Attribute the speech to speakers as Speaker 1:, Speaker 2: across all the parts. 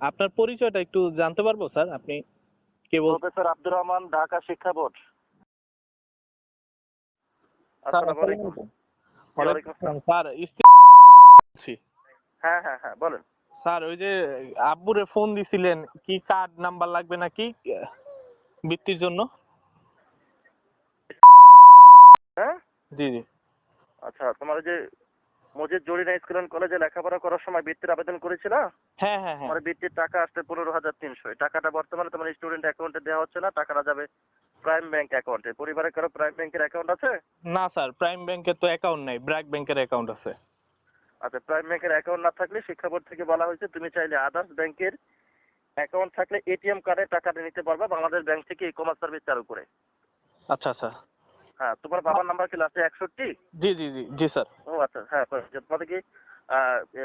Speaker 1: আপনার পরিচয়টা একটু জানতে পারবো স্যার? আপনি কে বলছেন?
Speaker 2: প্রফেসর আব্দুর রহমান, ঢাকা শিক্ষা বোর্ড।
Speaker 1: স্যার
Speaker 2: আসসালামু
Speaker 1: আসসালামু
Speaker 2: আলাইকুম।
Speaker 1: আলাইকুম।
Speaker 2: ওয়ালাইকুম আসসালাম।
Speaker 1: স্যার বলছি।
Speaker 2: হ্যাঁ বলেন।
Speaker 1: স্যার ওই যে আব্বুরে ফোন দিছিলেন, কি কার্ড নাম্বার লাগবে নাকি বৃত্তির জন্য?
Speaker 2: হ্যাঁ,
Speaker 1: জি জি।
Speaker 2: আচ্ছা, তোমার ওই যে মজিদ জরিনা স্কুল অ্যান্ড কলেজে লেখাপড়া করার সময় বৃত্তির আবেদন করেছিল।
Speaker 1: হ্যাঁ।
Speaker 2: তোমার বৃত্তির টাকা আসছে 15,300। এই টাকাটা বর্তমানে তোমার স্টুডেন্ট অ্যাকাউন্টে দেওয়া হচ্ছে না, টাকাটা যাবে প্রাইম ব্যাংক অ্যাকাউন্টে। পরিবারের কারো প্রাইম ব্যাংকের অ্যাকাউন্ট আছে?
Speaker 1: না স্যার, প্রাইম ব্যাংকের তো অ্যাকাউন্ট নাই, ব্র্যাক ব্যাংকের অ্যাকাউন্ট আছে।
Speaker 2: আচ্ছা, প্রাইম ব্যাংকের অ্যাকাউন্ট না থাকলে শিক্ষা বোর্ড থেকে বলা হয়েছে তুমি চাইলে আদার্স ব্যাংকের অ্যাকাউন্ট থাকলে এটিএম কার্ডে টাকাটা নিতে পারবে বাংলাদেশ ব্যাংক থেকে ই কমার্স সার্ভিস চালু করে।
Speaker 1: আচ্ছা আচ্ছা।
Speaker 2: হ্যাঁ, তোমার বাবার নাম্বার কি লাস্টে 61?
Speaker 1: জি স্যার।
Speaker 2: ও আচ্ছা, হ্যাঁ, তোমাদের কি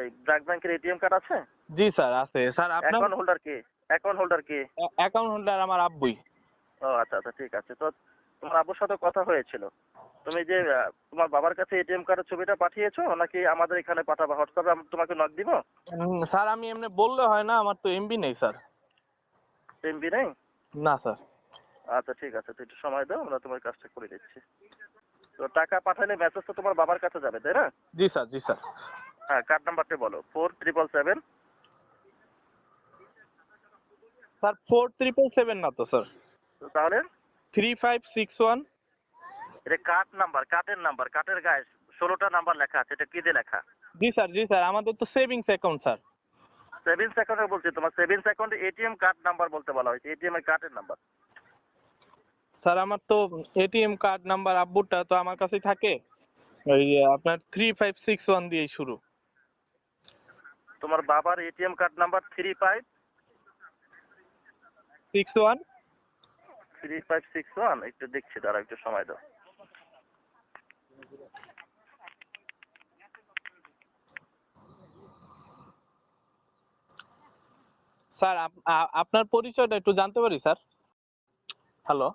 Speaker 2: এই ব্র্যাক ব্যাংকের এটিএম কার্ড আছে?
Speaker 1: জি স্যার আছে। স্যার আপনার
Speaker 2: অ্যাকাউন্ট হোল্ডার কে? অ্যাকাউন্ট হোল্ডার কে?
Speaker 1: অ্যাকাউন্ট হোল্ডার আমার আব্বুই।
Speaker 2: ও আচ্ছা, ঠিক আছে। তো তোমার আব্বুর সাথে কথা হয়েছিল। তুমি যে তোমার বাবার কাছে এটিএম কার্ডের ছবিটা পাঠিয়েছো নাকি আমাদের এখানে পাঠাবা? হোয়াটসঅ্যাপে আমি তোমাকে নক দিব?
Speaker 1: স্যার আমি এমনি বললে হয় না? আমার তো এমবি নেই স্যার।
Speaker 2: এমবি নেই?
Speaker 1: না স্যার।
Speaker 2: আচ্ছা, ঠিক আছে, তো একটু সময় দাও, আমরা তোমার কাজটা করে দিচ্ছি। তো টাকা পাঠালে মেসেজ তো তোমার বাবার কাছে যাবে, তাই না?
Speaker 1: জি স্যার।
Speaker 2: হ্যাঁ, কার্ড নাম্বারটা বলো। 4777।
Speaker 1: স্যার 4777 না তো স্যার,
Speaker 2: তাহলে
Speaker 1: 3561।
Speaker 2: এটা কার্ড নাম্বার, কার্ডের নাম্বার, কার্ডের গায়ে 16টা নাম্বার লেখা আছে, এটা কি দিয়ে লেখা?
Speaker 1: জি স্যার আমাদের তো সেভিংস অ্যাকাউন্ট স্যার।
Speaker 2: সেভিংস অ্যাকাউন্টে বলছি, তোমার সেভিংস অ্যাকাউন্টে এটিএম কার্ড নাম্বার বলতে বলা হয়েছে, এটিএম এর কার্ডের নাম্বার।
Speaker 1: স্যার আমার তো এটিএম কার্ড নাম্বার আব্বুরটা তো আমার কাছেই থাকে, ওই আপনার 3561 দিয়েই শুরু।
Speaker 2: তোমার বাবার এটিএম কার্ড নাম্বার
Speaker 1: 61।
Speaker 2: 3561। একটু দেখছি, দাঁড়া, একটু সময় দাও।
Speaker 1: স্যার আপনার পরিচয়টা একটু জানতে পারি স্যার? হ্যালো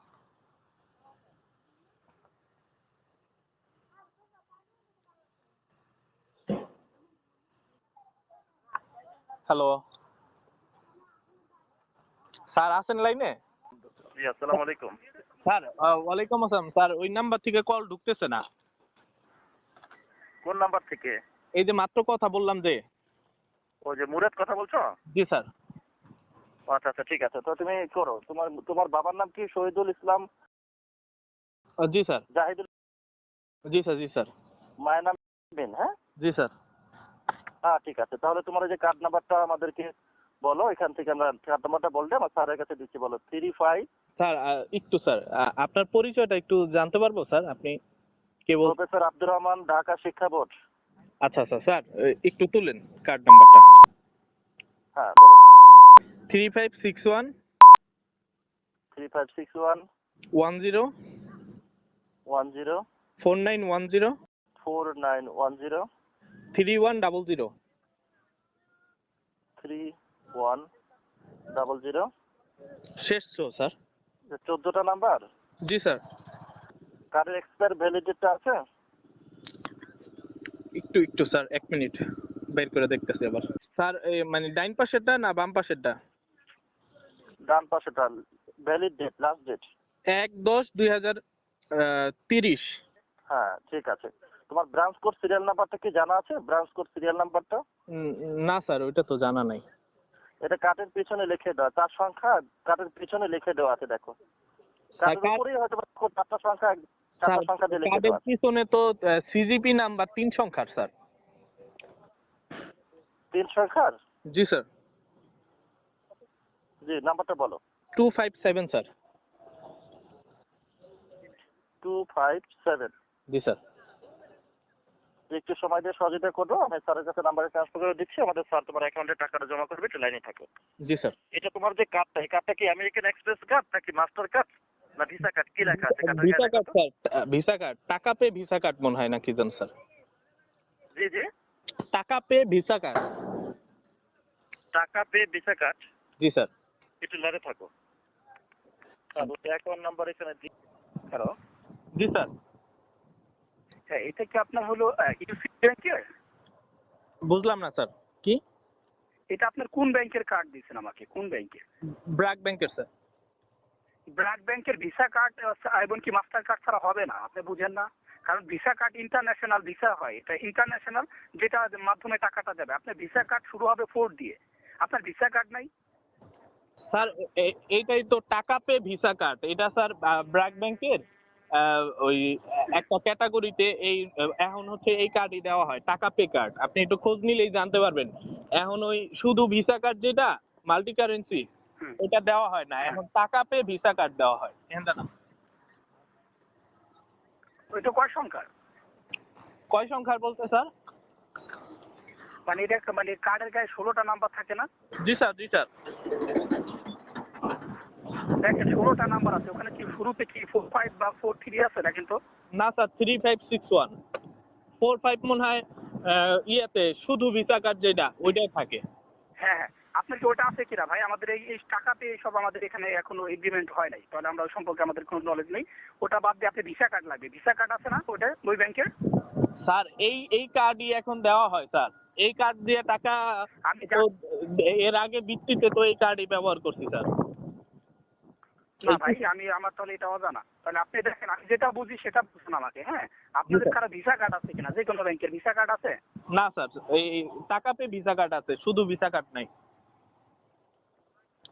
Speaker 1: হ্যালো স্যার আছেন লাইনে?
Speaker 2: জি, আসসালামু আলাইকুম।
Speaker 1: স্যার ওয়ালাইকুম আসসালাম স্যার, ওই নাম্বার থেকে কল ঢুকতেছে না।
Speaker 2: কোন নাম্বার থেকে?
Speaker 1: এই যে মাত্র কথা বললাম যে।
Speaker 2: ওই যে মুরাদ কথা বলছো?
Speaker 1: জি স্যার।
Speaker 2: আচ্ছা, ঠিক আছে, তো তুমি করো। তোমার তোমার বাবার নাম কি? শহীদুল ইসলাম
Speaker 1: জি স্যার।
Speaker 2: জাহিদুল?
Speaker 1: জি স্যার।
Speaker 2: মায়ের নাম বিন? হ্যাঁ,
Speaker 1: জি স্যার।
Speaker 2: হ্যাঁ, ঠিক আছে। তাহলে তোমার ওই যে কার্ড নাম্বারটা আমাদেরকে বলো, এখান থেকে আমরা কার্ড নাম্বারটা বললে আমার স্যারের কাছে দিচ্ছি। বলো 35।
Speaker 1: স্যার একটু স্যার আপনার পরিচয়টা একটু জানতে পারবো স্যার? আপনি কে বলছেন?
Speaker 2: প্রফেসর আব্দুর রহমান, ঢাকা শিক্ষা বোর্ড।
Speaker 1: আচ্ছা স্যার একটু তুলেন কার্ড নাম্বারটা।
Speaker 2: হ্যাঁ, বলো।
Speaker 1: 3561
Speaker 2: 3561
Speaker 1: 10
Speaker 2: 10
Speaker 1: 4910
Speaker 2: 4910
Speaker 1: 3100।
Speaker 2: 3100।
Speaker 1: শেষ তো স্যার?
Speaker 2: 14টা নাম্বার।
Speaker 1: জি স্যার।
Speaker 2: কার্ডের এক্সপায়ার ভ্যালিডিটিটা আছে?
Speaker 1: একটু স্যার, 1 মিনিট বের করে দেখতেছি আবার। স্যার মানে ডাইন পাশেরটা না বাম পাশেরটা?
Speaker 2: ডান পাশেটা। Valid date, last date.
Speaker 1: 1/10/2030।
Speaker 2: হ্যাঁ, ঠিক আছে। তোমার ব্রাঞ্চ কোড সিরিয়াল নাম্বারটা কি জানা আছে? ব্রাঞ্চ কোড সিরিয়াল নাম্বারটা?
Speaker 1: না স্যার, ওইটা তো জানা নাই।
Speaker 2: এটা কার্ডের পিছনে লিখে দেওয়া, 4 সংখ্যা কার্ডের পিছনে লিখে দেওয়া আছে, দেখো। কার্ডের উপরেই হয়তো 4টা সংখ্যা দিয়ে লিখে
Speaker 1: কার্ডের
Speaker 2: দেওয়া আছে।
Speaker 1: পিছনে তো সিজিপি নাম্বার 3 সংখ্যার স্যার।
Speaker 2: 3 সংখ্যার?
Speaker 1: জি স্যার।
Speaker 2: জি, নাম্বারটা বলো।
Speaker 1: 257 স্যার।
Speaker 2: 257।
Speaker 1: জি স্যার।
Speaker 2: একটু সময় দিয়ে সহযোগিতা করো, আমি স্যারের কাছে নাম্বারে ট্রান্সফার করে দিচ্ছি। আমাদের স্যার তোমার অ্যাকাউন্টে টাকাটা জমা করবে, একটু লাইনে থাকো।
Speaker 1: জি স্যার।
Speaker 2: এটা তোমার যে কার্ডটা, এই কার্ডটা কি আমেরিকান এক্সপ্রেস কার্ড নাকি মাস্টার কার্ড না ভিসা কার্ড? কি লেখা আছে কার্ডের গায়ে?
Speaker 1: ভিসা
Speaker 2: লেখা
Speaker 1: কার্ড
Speaker 2: তো।
Speaker 1: Sir, visa card. টাকা পে ভিসা কার্ড মনে হয় নাকি জান স্যার?
Speaker 2: জি।
Speaker 1: টাকা পে ভিসা কার্ড।
Speaker 2: টাকা পে ভিসা কার্ড।
Speaker 1: জি স্যার।
Speaker 2: একটু লাইনে থাকো। আর অ্যাকাউন্ট নাম্বার এখানে হ্যালো।
Speaker 1: জি স্যার।
Speaker 2: হ্যাঁ, এটা কি আপনার হলো ইউসি ব্যাংকের?
Speaker 1: বুঝলাম না স্যার, কি?
Speaker 3: এটা আপনার কোন ব্যাংকের কার্ড দিয়েছেন আমাকে, কোন ব্যাংকের?
Speaker 1: ব্র্যাক ব্যাংকের স্যার।
Speaker 3: ব্র্যাক ব্যাংকের ভিসা কার্ড এমনকি মাস্টার কার্ড ছাড়া হবে না, আপনি বুঝেন না? কারণ ভিসা কার্ড ইন্টারন্যাশনাল ভিসা হয়, এটা ইন্টারন্যাশনাল যেটা মাধ্যমে টাকাটা যাবে। আপনার ভিসা কার্ড শুরু হবে 4 দিয়ে, আপনার ভিসা কার্ড নাই?
Speaker 1: স্যার এইটাই তো টাকা পে ভিসা কার্ড, এটা স্যার ব্র্যাক ব্যাংকের ওই একটা ক্যাটাগরিতে এই এখন হচ্ছে এই কার্ডই দেওয়া হয়, টাকা পে কার্ড। আপনি একটু খোঁজ নিলেই জানতে পারবেন। এখন ওই শুধু ভিসা কার্ড যেটা মাল্টি কারেন্সি
Speaker 3: হুম।
Speaker 1: এটা দেওয়া হয় না, এখন টাকা পে ভিসা কার্ড দেওয়া হয়। না
Speaker 3: ওইটা কয় সংখ্যার?
Speaker 1: কয় সংখ্যার বলতে স্যার?
Speaker 3: মানে এটা মানে কার্ডের গায়ে 16টা নাম্বার থাকে না?
Speaker 1: জি স্যার, জি স্যার।
Speaker 3: দেখেন 16টা নাম্বার আছে, ওখানে কি শুরুতে কি 45 বা 43 আছে না কিন্তু?
Speaker 1: না স্যার, 3561 45 মনে হয় ইয়েতে শুধু ভিসা কার্ড যেটা ওইটাই থাকে।
Speaker 3: হ্যাঁ হ্যাঁ, আপনার কি ওটা আছে কিনা ভাই? আমাদের এই টাকাতে এইসব আমাদের এখানে এখনো এগ্রিমেন্ট হয় নাই, তাহলে আমরা ওই সম্পর্কে আমাদের কোনো নলেজ নেই। ওটা বাদ দিয়ে আপনি ভিসা কার্ড লাগবে। ভিসা কার্ড আছে না ওটা ওই ব্যাংকের?
Speaker 1: স্যার এই কার্ডই এখন দেওয়া হয় স্যার। এই কার্ড দিয়ে টাকা
Speaker 3: আমি
Speaker 1: তো এর আগে ভিত্তিতে তো এই কার্ডই ব্যবহার করছি স্যার।
Speaker 3: না ভাই, আমার তাহলে এটা অজানা। তাহলে আপনি দেখেন, আমি যেটা বুঝি সেটা বুঝুন আমাকে। হ্যাঁ, আপনাদের কারো ভিসা কার্ড আছে কিনা? যে কোনো ব্যাংকের ভিসা কার্ড আছে?
Speaker 1: না স্যার, এই টাকা পে ভিসা কার্ড আছে, শুধু ভিসা কার্ড নাই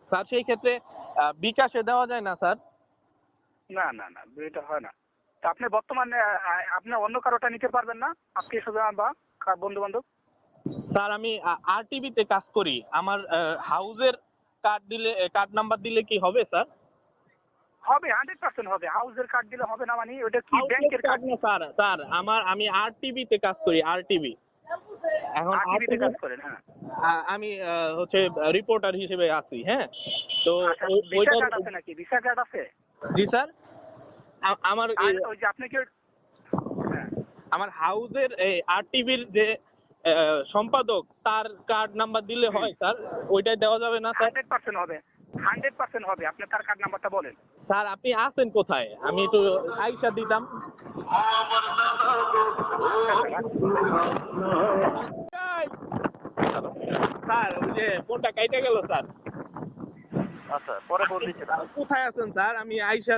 Speaker 1: স্যার। সেই ক্ষেত্রে বিকাশে দেওয়া যায় না স্যার?
Speaker 3: না না না, এটা হয় না। তা আপনি বর্তমানে আপনি অন্য কারোটা নিতে পারবেন না, আত্মীয় স্বজন বা বন্ধু বান্ধব?
Speaker 1: স্যার আমি আরটিভিতে কাজ করি, আমার হাউজের কার্ড দিলে, কার্ড নাম্বার দিলে কি হবে স্যার?
Speaker 3: হবে, 100% হবে। হাউসের কার্ড দিলে হবে না মানে? ওটা কি ব্যাংকের কার্ড?
Speaker 1: না স্যার, স্যার আমি আরটিভিতে কাজ করি, আরটিভি। এখন
Speaker 3: আরটিভিতে কাজ করেন? হ্যাঁ।
Speaker 1: আমি হচ্ছে রিপোর্টার হিসেবে আছি। হ্যাঁ, তো
Speaker 3: আচ্ছা, ভিসা কার্ড আছে নাকি? ভিসা কার্ড আছে?
Speaker 1: জি স্যার। আমার
Speaker 3: আর ওই যে আপনি কি হ্যাঁ,
Speaker 1: আমার হাউজের আরটিভির যে সম্পাদক তার কার্ড নাম্বার দিলে হয় স্যার, ওইটাই দেওয়া যাবে না স্যার?
Speaker 3: 100% হবে, 100% হবে। আপনি তার কার্ড নাম্বারটা বলেন।
Speaker 1: স্যার আপনি আছেন কোথায়? আমি একটু আইসা দিতাম। স্যার ওই যে ফোনটা কাইটা গেল স্যার।
Speaker 2: আচ্ছা, পরে বলছি।
Speaker 1: কোথায় আছেন স্যার? আমি আইসা